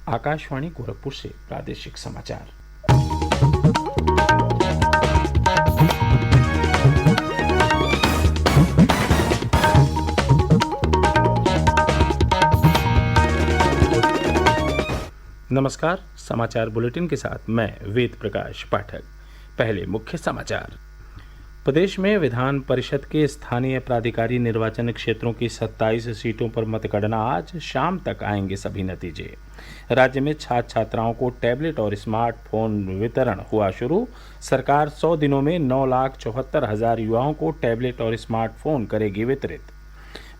आकाशवाणी गोरखपुर से प्रादेशिक समाचार। नमस्कार। समाचार बुलेटिन के साथ मैं वेद प्रकाश पाठक। पहले मुख्य समाचार। प्रदेश में विधान परिषद के स्थानीय प्राधिकारी निर्वाचन क्षेत्रों की 27 सीटों पर मतगणना आज शाम तक आएंगे सभी नतीजे। राज्य में छात्र छात्राओं को टैबलेट और स्मार्टफोन वितरण हुआ शुरू। सरकार 100 दिनों में 9,74,000 युवाओं को टैबलेट और स्मार्टफोन करेगी वितरित।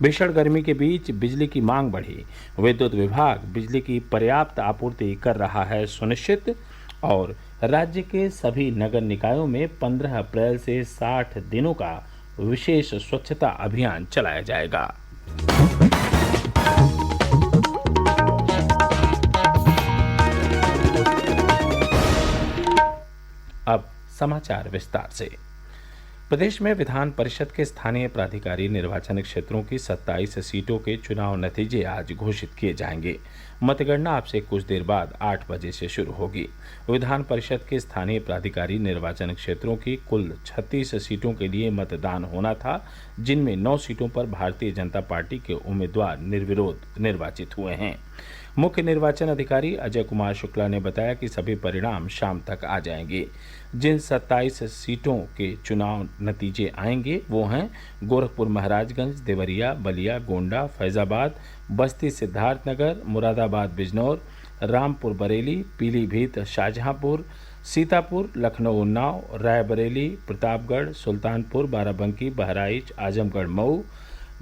भीषण गर्मी के बीच बिजली की मांग बढ़ी। विद्युत विभाग बिजली की पर्याप्त आपूर्ति कर रहा है सुनिश्चित। और राज्य के सभी नगर निकायों में 15 अप्रैल से 60 दिनों का विशेष स्वच्छता अभियान चलाया जाएगा। अब समाचार विस्तार से। प्रदेश में विधान परिषद के स्थानीय प्राधिकारी निर्वाचन क्षेत्रों की 27 सीटों के चुनाव नतीजे आज घोषित किए जाएंगे। मतगणना अब से कुछ देर बाद 8 बजे से शुरू होगी। विधान परिषद के स्थानीय प्राधिकारी निर्वाचन क्षेत्रों की कुल 36 सीटों के लिए मतदान होना था, जिनमें 9 सीटों पर भारतीय जनता पार्टी के उम्मीदवार निर्विरोध निर्वाचित हुए हैं। मुख्य निर्वाचन अधिकारी अजय कुमार शुक्ला ने बताया कि सभी परिणाम शाम तक आ जाएंगे। जिन 27 सीटों के चुनाव नतीजे आएंगे वो हैं गोरखपुर महाराजगंज, देवरिया, बलिया, गोंडा, फैजाबाद, बस्ती सिद्धार्थनगर, मुरादाबाद बिजनौर, रामपुर बरेली, पीलीभीत शाहजहांपुर, सीतापुर, लखनऊ उन्नाव, रायबरेली, प्रतापगढ़, सुल्तानपुर, बाराबंकी, बहराइच, आजमगढ़ मऊ,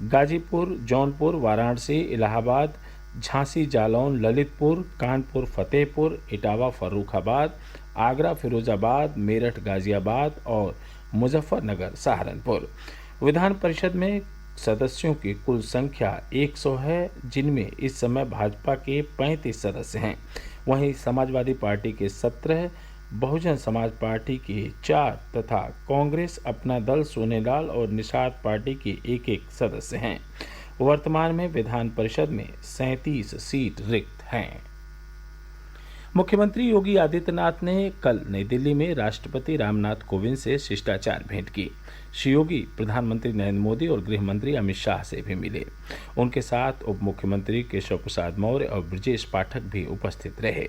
गाजीपुर, जौनपुर, वाराणसी, इलाहाबाद, झांसी जालौन, ललितपुर, कानपुर फतेहपुर, इटावा फर्रुखाबाद, आगरा फिरोजाबाद, मेरठ गाजियाबाद और मुजफ्फरनगर सहारनपुर। विधान परिषद में सदस्यों की कुल संख्या 100 है, जिनमें इस समय भाजपा के 35 सदस्य हैं। वहीं समाजवादी पार्टी के 17, बहुजन समाज पार्टी के 4 तथा कांग्रेस, अपना दल, सोनेलाल और निषाद पार्टी के 1-1 सदस्य हैं। वर्तमान में विधान परिषद में 37 सीट रिक्त हैं। मुख्यमंत्री योगी आदित्यनाथ ने कल नई दिल्ली में राष्ट्रपति रामनाथ कोविंद से शिष्टाचार भेंट की। श्री योगी प्रधानमंत्री नरेंद्र मोदी और गृह मंत्री अमित शाह से भी मिले। उनके साथ उप मुख्यमंत्री केशव प्रसाद मौर्य और ब्रजेश पाठक भी उपस्थित रहे।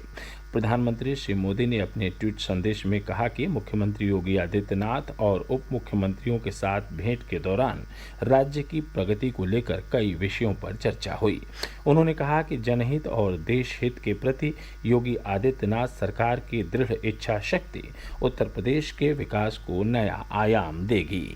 प्रधानमंत्री श्री मोदी ने अपने ट्वीट संदेश में कहा कि मुख्यमंत्री योगी आदित्यनाथ और उप मुख्यमंत्रियों के साथ भेंट के दौरान राज्य की प्रगति को लेकर कई विषयों पर चर्चा हुई। उन्होंने कहा कि जनहित और देश हित के प्रति योगी आदित्यनाथ सरकार की दृढ़ इच्छा शक्ति उत्तर प्रदेश के विकास को नया आयाम देगी।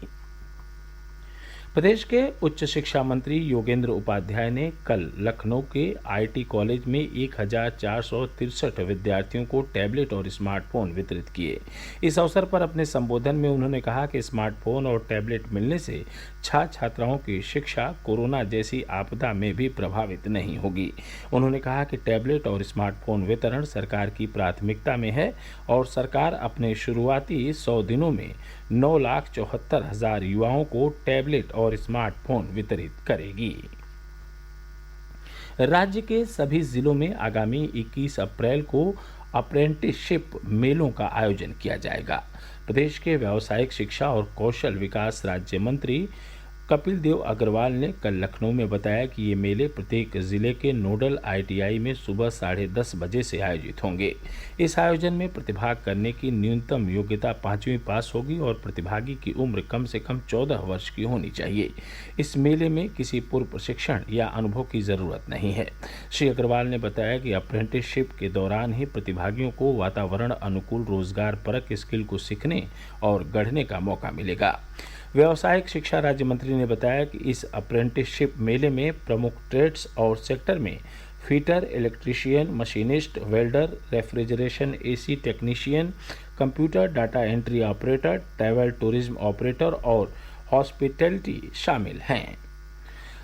प्रदेश के उच्च शिक्षा मंत्री योगेंद्र उपाध्याय ने कल लखनऊ के आईटी कॉलेज में 1463 विद्यार्थियों को टैबलेट और स्मार्टफोन वितरित किए। इस अवसर पर अपने संबोधन में उन्होंने कहा कि स्मार्टफोन और टैबलेट मिलने से छात्र छात्राओं की शिक्षा कोरोना जैसी आपदा में भी प्रभावित नहीं होगी। उन्होंने कहा कि टैबलेट और स्मार्टफोन वितरण सरकार की प्राथमिकता में है और सरकार अपने शुरुआती 100 दिनों में 9,74,000 युवाओं को टैबलेट और स्मार्टफोन वितरित करेगी। राज्य के सभी जिलों में आगामी 21 अप्रैल को अप्रेंटिसशिप मेलों का आयोजन किया जाएगा। प्रदेश के व्यावसायिक शिक्षा और कौशल विकास राज्य मंत्री कपिल देव अग्रवाल ने कल लखनऊ में बताया कि ये मेले प्रत्येक जिले के नोडल आईटीआई में सुबह 10:30 बजे से आयोजित होंगे। इस आयोजन में प्रतिभाग करने की न्यूनतम योग्यता 5वीं पास होगी और प्रतिभागी की उम्र कम से कम 14 वर्ष की होनी चाहिए। इस मेले में किसी पूर्व प्रशिक्षण या अनुभव की जरूरत नहीं है। श्री अग्रवाल ने बताया कि अप्रेंटिसशिप के दौरान ही प्रतिभागियों को वातावरण अनुकूल रोजगार परक स्किल को सीखने और गढ़ने का मौका मिलेगा। व्यावसायिक शिक्षा राज्य मंत्री ने बताया कि इस अप्रेंटिसशिप मेले में प्रमुख ट्रेड्स और सेक्टर में fitter, electrician, machinist, welder, refrigeration AC technician, computer data entry operator, travel tourism operator और हॉस्पिटैलिटी शामिल हैं।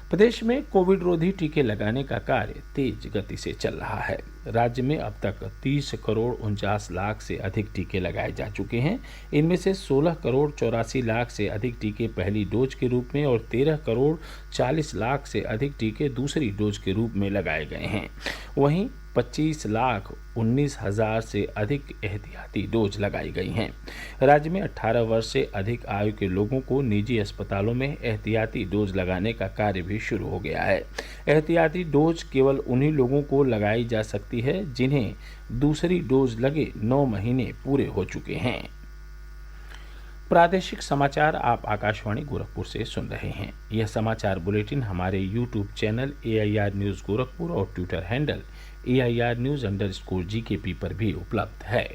प्रदेश में कोविड रोधी टीके लगाने का कार्य तेज गति से चल रहा है। राज्य में अब तक 30 करोड़ 49 लाख से अधिक टीके लगाए जा चुके हैं। इनमें से 16 करोड़ 84 लाख से अधिक टीके पहली डोज के रूप में और 13 करोड़ 40 लाख से अधिक टीके दूसरी डोज के रूप में लगाए गए हैं। वहीं 25,19,000 से अधिक एहतियाती डोज लगाई गई हैं। राज्य में 18 वर्ष से अधिक आयु के लोगों को निजी अस्पतालों में एहतियाती डोज लगाने का कार्य भी शुरू हो गया है। एहतियाती डोज केवल उन्हीं लोगों को लगाई जा सकती है जिन्हें दूसरी डोज लगे 9 महीने पूरे हो चुके हैं। प्रादेशिक समाचार आप आकाशवाणी गोरखपुर से सुन रहे हैं। यह समाचार बुलेटिन हमारे YouTube channel AIR news Gorakhpur और ट्विटर हैंडल AIR न्यूज़_GKP पर भी उपलब्ध है।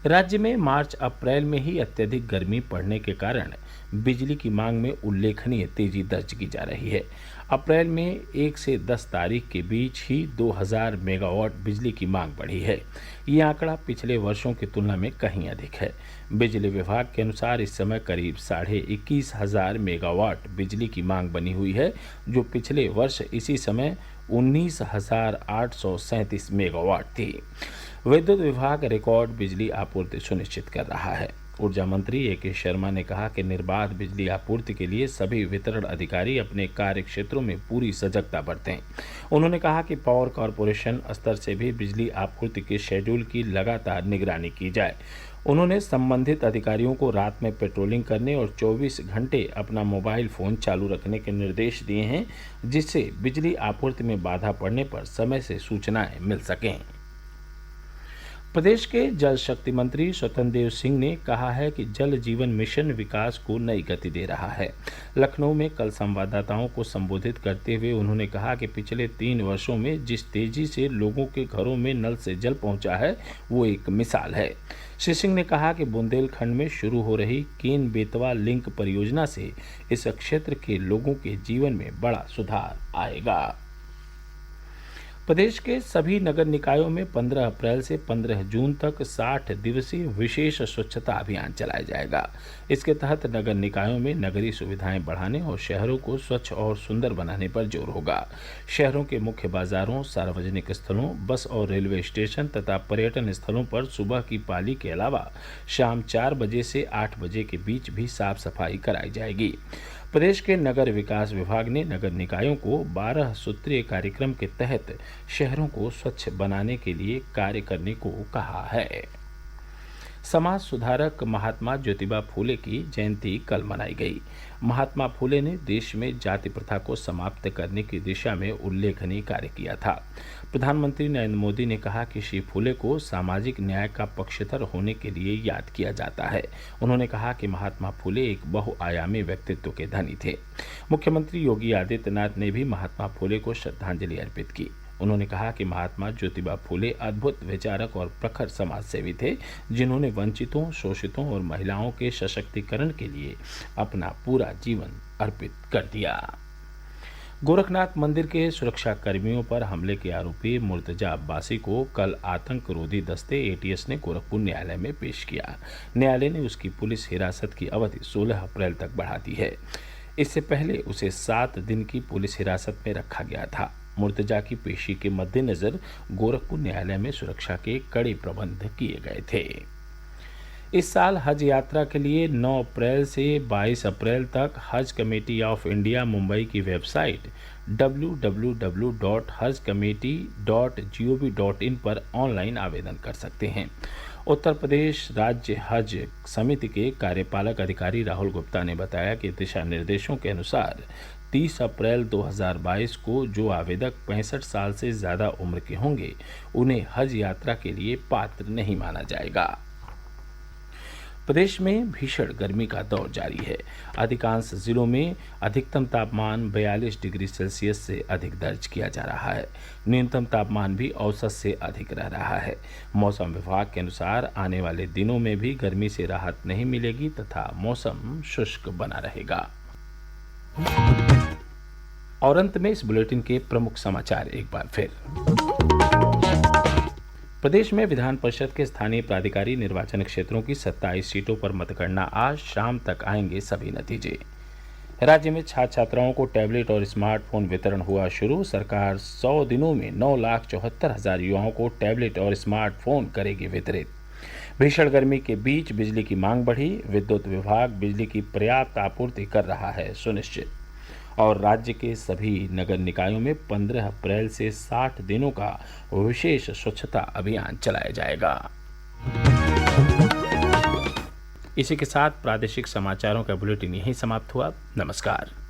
राज्य में मार्च अप्रैल में ही अत्यधिक गर्मी पड़ने के कारण बिजली की मांग में उल्लेखनीय तेजी दर्ज की जा रही है। अप्रैल में 1 से 10 तारीख के बीच ही 2000 मेगावाट बिजली की मांग बढ़ी है। ये आंकड़ा पिछले वर्षों की तुलना में कहीं अधिक है। बिजली विभाग के अनुसार इस समय करीब 21,500 मेगावाट बिजली की मांग बनी हुई है, जो पिछले वर्ष इसी समय 19,837 मेगावाट थी। विद्युत विभाग रिकॉर्ड बिजली आपूर्ति सुनिश्चित कर रहा है। ऊर्जा मंत्री AK शर्मा ने कहा कि निर्बाध बिजली आपूर्ति के लिए सभी वितरण अधिकारी अपने कार्य क्षेत्रों में पूरी सजगता बरतें। उन्होंने कहा कि पावर कॉरपोरेशन स्तर से भी बिजली आपूर्ति के शेड्यूल की लगातार निगरानी की जाए। उन्होंने संबंधित अधिकारियों को रात में पेट्रोलिंग करने और 24 घंटे अपना मोबाइल फोन चालू रखने के निर्देश दिए हैं, जिससे बिजली आपूर्ति में बाधा पड़ने पर समय से सूचनाएं मिल सकें। प्रदेश के जल शक्ति मंत्री स्वतंत्र देव सिंह ने कहा है कि जल जीवन मिशन विकास को नई गति दे रहा है। लखनऊ में कल संवाददाताओं को संबोधित करते हुए उन्होंने कहा कि पिछले 3 वर्षों में जिस तेजी से लोगों के घरों में नल से जल पहुंचा है, वो एक मिसाल है। श्री सिंह ने कहा कि बुंदेलखंड में शुरू हो रही केन बेतवा लिंक परियोजना से इस क्षेत्र के लोगों के जीवन में बड़ा सुधार आएगा। प्रदेश के सभी नगर निकायों में 15 अप्रैल से 15 जून तक 60 दिवसीय विशेष स्वच्छता अभियान चलाया जाएगा। इसके तहत नगर निकायों में नगरीय सुविधाएं बढ़ाने और शहरों को स्वच्छ और सुंदर बनाने पर जोर होगा। शहरों के मुख्य बाजारों, सार्वजनिक स्थलों, बस और रेलवे स्टेशन तथा पर्यटन स्थलों पर सुबह की पाली के अलावा शाम 4 बजे से 8 बजे के बीच भी साफ सफाई कराई जाएगी। प्रदेश के नगर विकास विभाग ने नगर निकायों को 12 सूत्रीय कार्यक्रम के तहत शहरों को स्वच्छ बनाने के लिए कार्य करने को कहा है। समाज सुधारक महात्मा ज्योतिबा फूले की जयंती कल मनाई गई। महात्मा फूले ने देश में जाति प्रथा को समाप्त करने की दिशा में उल्लेखनीय कार्य किया था। प्रधानमंत्री नरेंद्र मोदी ने कहा कि श्री फूले को सामाजिक न्याय का पक्षधर होने के लिए याद किया जाता है। उन्होंने कहा कि महात्मा फूले एक बहुआयामी व्यक्तित्व के धनी थे। मुख्यमंत्री योगी आदित्यनाथ ने भी महात्मा फूले को श्रद्धांजलि अर्पित की। उन्होंने कहा कि महात्मा ज्योतिबा फूले अद्भुत विचारक और प्रखर समाजसेवी थे, जिन्होंने वंचितों, शोषितों और महिलाओं के सशक्तिकरण के लिए अपना पूरा जीवन अर्पित कर दिया। गोरखनाथ मंदिर के सुरक्षा कर्मियों पर हमले के आरोपी मुर्तजा अब्बासी को कल आतंक रोधी दस्ते ATS ने गोरखपुर न्यायालय में पेश किया। न्यायालय ने उसकी पुलिस हिरासत की अवधि 16 अप्रैल तक बढ़ा दी है। इससे पहले उसे 7 दिन की पुलिस हिरासत में रखा गया था। मुर्तजा की पेशी के मद्देनजर गोरखपुर न्यायालय में सुरक्षा के कड़े प्रबंध किए गए थे। इस साल हज यात्रा के लिए 9 अप्रैल से 22 अप्रैल तक हज कमेटी ऑफ इंडिया मुंबई की वेबसाइट www.hajcommittee.gov.in पर ऑनलाइन आवेदन कर सकते हैं। उत्तर प्रदेश राज्य हज समिति के कार्यपालक अधिकारी राहुल गुप्ता ने बताया कि दिशा निर्देशों के अनुसार 30 अप्रैल 2022 को जो आवेदक 65 साल से ज़्यादा उम्र के होंगे, उन्हें हज यात्रा के लिए पात्र नहीं माना जाएगा। प्रदेश में भीषण गर्मी का दौर जारी है। अधिकांश जिलों में अधिकतम तापमान 42 डिग्री सेल्सियस से अधिक दर्ज किया जा रहा है। न्यूनतम तापमान भी औसत से अधिक रह रहा है। मौसम विभाग के अनुसार आने वाले दिनों में भी गर्मी से राहत नहीं मिलेगी तथा मौसम शुष्क बना रहेगा। और अंत में इस बुलेटिन के प्रमुख समाचार एक बार फिर। प्रदेश में विधान परिषद के स्थानीय प्राधिकारी निर्वाचन क्षेत्रों की 27 सीटों पर मतगणना आज शाम तक आएंगे सभी नतीजे। राज्य में छात्र छात्राओं को टैबलेट और स्मार्टफोन वितरण हुआ शुरू। सरकार 100 दिनों में 9,74,000 युवाओं को टैबलेट और स्मार्टफोन करेगी वितरित। भीषण गर्मी के बीच बिजली की मांग बढ़ी। विद्युत विभाग बिजली की पर्याप्त आपूर्ति कर रहा है सुनिश्चित। और राज्य के सभी नगर निकायों में 15 अप्रैल से 60 दिनों का विशेष स्वच्छता अभियान चलाया जाएगा। इसी के साथ प्रादेशिक समाचारों का बुलेटिन यहीं समाप्त हुआ। नमस्कार।